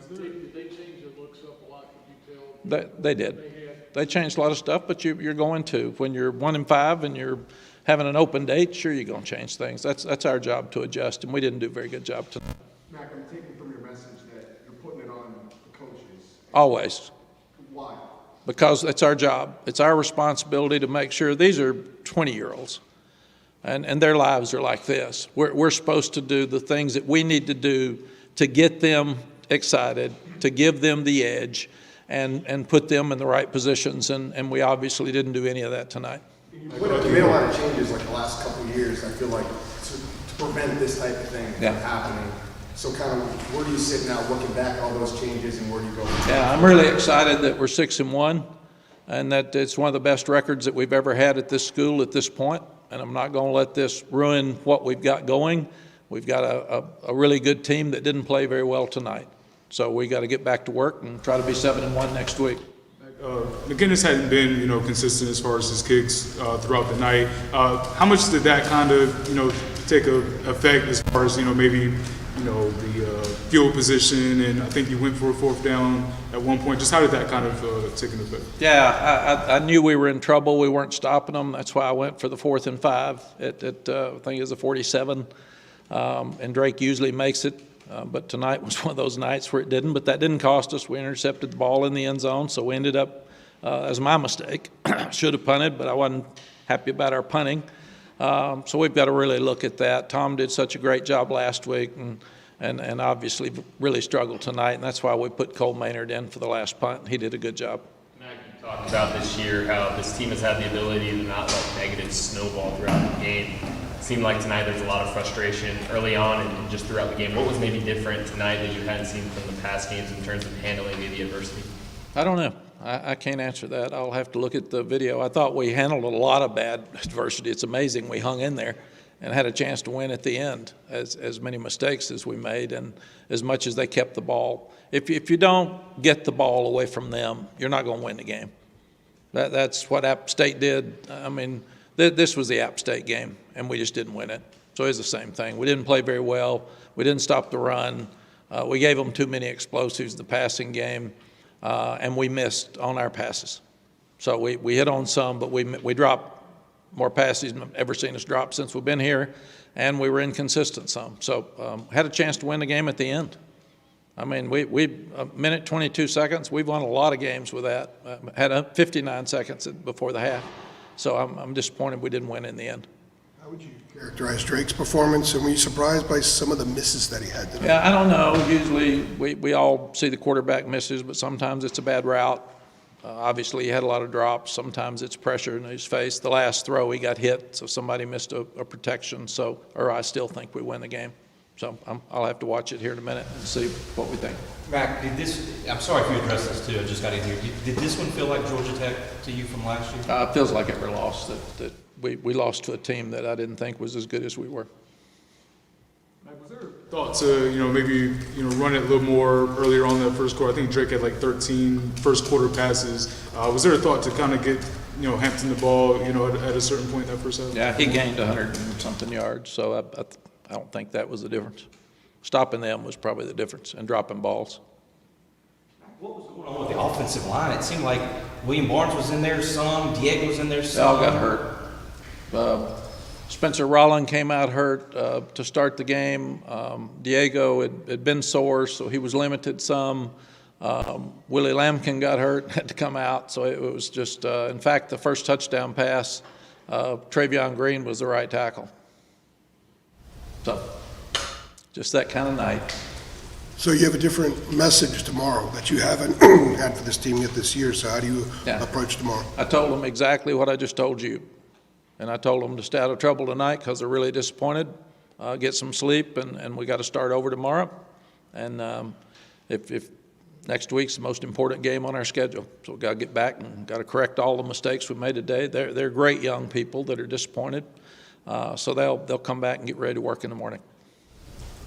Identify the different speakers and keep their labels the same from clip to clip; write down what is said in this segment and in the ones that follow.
Speaker 1: Did they change the looks up a lot? Could you tell?
Speaker 2: They did. They changed a lot of stuff, but you're going to. When you're 1-5 and you're having an open date, sure you're going to change things. That's our job to adjust, and we didn't do a very good job tonight.
Speaker 3: Mac, I'm taking from your message that you're putting it on the coaches.
Speaker 2: Always.
Speaker 3: Why?
Speaker 2: Because it's our job. It's our responsibility to make sure these are 20-year-olds, and their lives are like this. We're supposed to do the things that we need to do to get them excited, to give them the edge, and put them in the right positions, and we obviously didn't do any of that tonight.
Speaker 3: You made a lot of changes like the last couple of years, I feel like, to prevent this type of thing from happening. So kind of where do you sit now looking back at all those changes and where do you go?
Speaker 2: Yeah, I'm really excited that we're 6-1 and that it's one of the best records that we've ever had at this school at this point, and I'm not going to let this ruin what we've got going. We've got a really good team that didn't play very well tonight. So we got to get back to work and try to be 7-1 next week.
Speaker 4: McGinnis hadn't been, consistent as far as his kicks throughout the night. How much did that kind of, take effect as far as, maybe, the field position? And I think you went for a 4th down at one point. Just how did that kind of take an effect?
Speaker 2: Yeah, I knew we were in trouble. We weren't stopping them. That's why I went for the 4th and 5 at I think it was a 47. And Drake usually makes it. But tonight was one of those nights where it didn't, but that didn't cost us. We intercepted the ball in the end zone, so we ended up, as my mistake, should have punted, but I wasn't happy about our punting. So we've got to really look at that. Tom did such a great job last week and obviously really struggled tonight, and that's why we put Cole Maynard in for the last punt. He did a good job.
Speaker 5: Mac, you talked about this year how this team has had the ability to not let negatives snowball throughout the game. Seemed like tonight there's a lot of frustration early on and just throughout the game. What was maybe different tonight that you hadn't seen from the past games in terms of handling the adversity?
Speaker 2: I don't know. I can't answer that. I'll have to look at the video. I thought we handled a lot of bad adversity. It's amazing we hung in there and had a chance to win at the end, as many mistakes as we made and as much as they kept the ball. If you don't get the ball away from them, you're not going to win the game. That's what App State did. I mean, this was the App State game, and we just didn't win it. So it's the same thing. We didn't play very well. We didn't stop the run. We gave them too many explosives in the passing game, and we missed on our passes. So we hit on some, but we dropped more passes than I've ever seen us drop since we've been here, and we were inconsistent some. So had a chance to win the game at the end. I mean, we a minute 22 seconds. We've won a lot of games with that. Had 59 seconds before the half. So I'm disappointed we didn't win in the end.
Speaker 6: How would you characterize Drake's performance, and were you surprised by some of the misses that he had today?
Speaker 2: Yeah, I don't know. Usually we all see the quarterback misses, but sometimes it's a bad route. Obviously, he had a lot of drops. Sometimes it's pressure in his face. The last throw, he got hit, so somebody missed a protection. Or I still think we win the game. So I'll have to watch it here in a minute and see what we think.
Speaker 7: Mac, I'm sorry if you addressed this too, I just got in here. Did this one feel like Georgia Tech to you from last year?
Speaker 2: It feels like every loss that we lost to a team that I didn't think was as good as we were.
Speaker 4: Mac, was there a thought to, maybe, run it a little more earlier on that first quarter? I think Drake had like 13 first quarter passes. Was there a thought to kind of get, Hampton the ball, at a certain point in that first half?
Speaker 2: Yeah, he gained 100 and something yards, so I don't think that was the difference. Stopping them was probably the difference, and dropping balls.
Speaker 7: What was going on with the offensive line? It seemed like William Barnes was in there some, Diego was in there some.
Speaker 2: They all got hurt. Spencer Rollin came out hurt to start the game. Diego had been sore, so he was limited some. Willie Lampkin got hurt, had to come out. So it was just, in fact, the first touchdown pass, Travion Green was the right tackle. So just that kind of night.
Speaker 6: So you have a different message tomorrow that you haven't had for this team yet this year. So how do you approach tomorrow?
Speaker 2: I told them exactly what I just told you. And I told them to stay out of trouble tonight because they're really disappointed. Get some sleep, and we got to start over tomorrow. And if next week's the most important game on our schedule, so we got to get back and got to correct all the mistakes we made today. They're great young people that are disappointed, so they'll come back and get ready to work in the morning.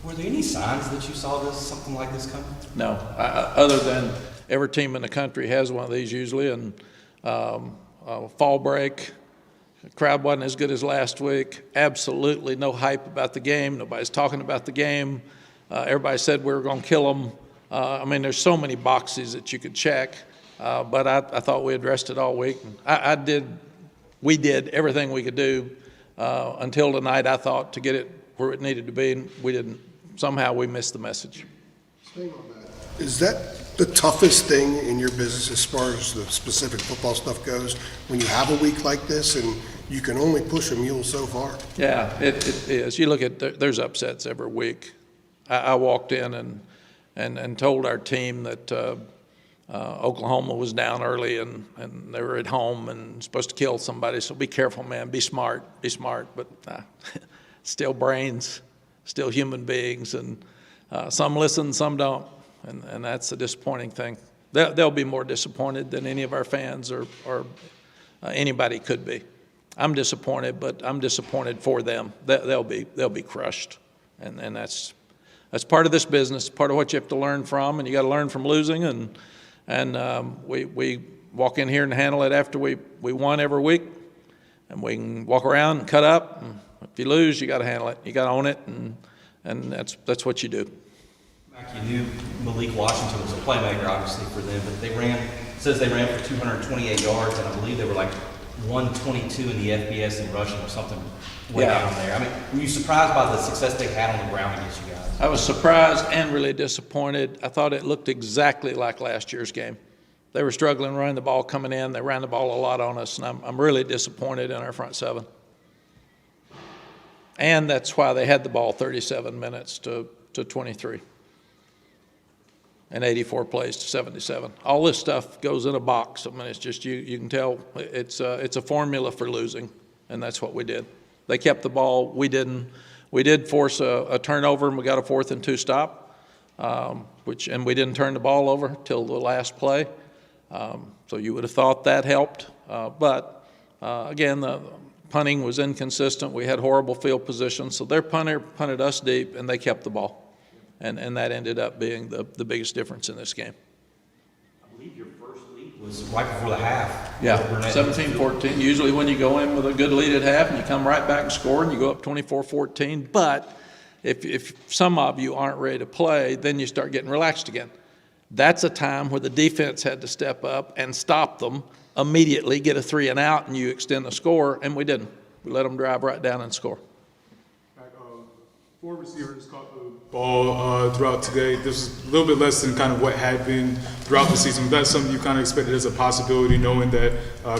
Speaker 7: Were there any signs that you saw something like this coming?
Speaker 2: No, other than every team in the country has one of these usually, and fall break. The crowd wasn't as good as last week. Absolutely no hype about the game. Nobody's talking about the game. Everybody said we were going to kill them I mean, there's so many boxes that you could check, but I thought we addressed it all week. We did everything we could do until tonight, I thought, to get it where it needed to be, and we didn't. Somehow we missed the message.
Speaker 6: Staying on that, is that the toughest thing in your business as far as the specific football stuff goes, when you have a week like this and you can only push a mule so far?
Speaker 2: Yeah, it is. You look at, there's upsets every week. I walked in and told our team that Oklahoma was down early and they were at home and supposed to kill somebody, so be careful, man, be smart, but still brains, still human beings, and some listen, some don't, and that's the disappointing thing. They'll be more disappointed than any of our fans or anybody could be. I'm disappointed, but I'm disappointed for them. They'll be crushed, and that's part of this business, part of what you have to learn from, and you got to learn from losing, and we walk in here and handle it after we won every week, and we can walk around and cut up. And if you lose, you got to handle it. You got to own it, and that's what you do.
Speaker 7: Mac, you knew Malik Washington was a playmaker, obviously, for them, but they ran for 228 yards, and I believe they were like 122 in the FBS in rushing or something way down there. I mean, were you surprised by the success they had on the ground against you guys?
Speaker 2: I was surprised and really disappointed. I thought it looked exactly like last year's game. They were struggling running the ball coming in. They ran the ball a lot on us, and I'm really disappointed in our front seven. And that's why they had the ball 37 minutes to 23 and 84 plays to 77. All this stuff goes in a box. I mean, it's just you can tell it's a formula for losing, and that's what we did. They kept the ball. We didn't. We did force a turnover, and we got a 4th and 2 stop, and we didn't turn the ball over till the last play. So you would have thought that helped, but again, the punting was inconsistent. We had horrible field position, so their punter punted us deep, and they kept the ball. And that ended up being the biggest difference in this game.
Speaker 7: I believe your first lead was right before the half.
Speaker 2: Yeah, 17-14. Usually when you go in with a good lead at half and you come right back and score and you go up 24-14. But if some of you aren't ready to play, then you start getting relaxed again. That's a time where the defense had to step up and stop them immediately, get a 3 and out, and you extend the score, and we didn't. We let them drive right down and score.
Speaker 4: 4 receivers caught the ball throughout today. This is a little bit less than kind of what had been throughout the season. That's something you kind of expected as a possibility, knowing that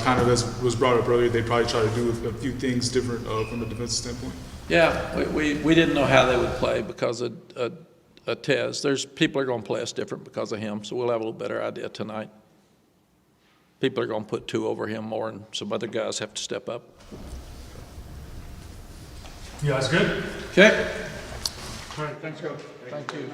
Speaker 4: kind of as was brought up earlier, they probably try to do a few things different from a defensive standpoint.
Speaker 2: Yeah, we didn't know how they would play because of Tez. People are going to play us different because of him, so we'll have a little better idea tonight. People are going to put 2 over him more, and some other guys have to step up.
Speaker 8: You guys good?
Speaker 2: Okay.
Speaker 8: All right, thanks, Coach.
Speaker 2: Thank you.